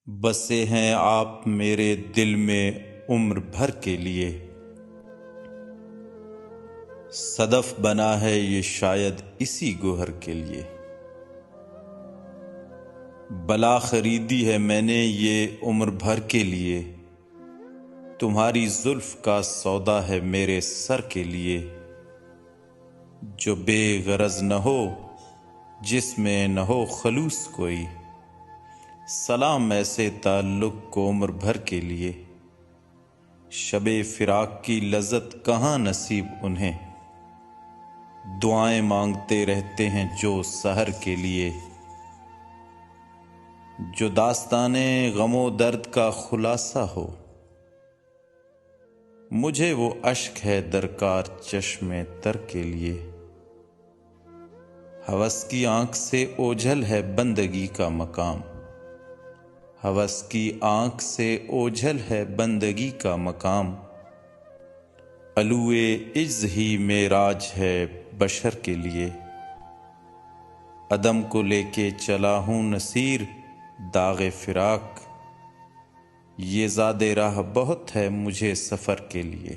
بسے ہیں آپ میرے دل میں عمر بھر کے لیے، صدف بنا ہے یہ شاید اسی گوہر کے لیے۔ بلا خریدی ہے میں نے یہ عمر بھر کے لیے، تمہاری زلف کا سودا ہے میرے سر کے لیے۔ جو بے غرض نہ ہو، جس میں نہ ہو خلوص کوئی، سلام ایسے تعلق کو عمر بھر کے لیے۔ شب فراق کی لذت کہاں نصیب انہیں، دعائیں مانگتے رہتے ہیں جو سحر کے لیے۔ جو داستان غم و درد کا خلاصہ ہو، مجھے وہ اشک ہے درکار چشم تر کے لیے۔ ہوس کی آنکھ سے اوجھل ہے بندگی کا مقام، ہوس کی آنکھ سے اوجھل ہے بندگی کا مقام۔ علوئے عز ہی معراج ہے بشر کے لیے، عدم کو لے کے چلا ہوں نصیر داغ فراق، یہ زاد راہ بہت ہے مجھے سفر کے لیے۔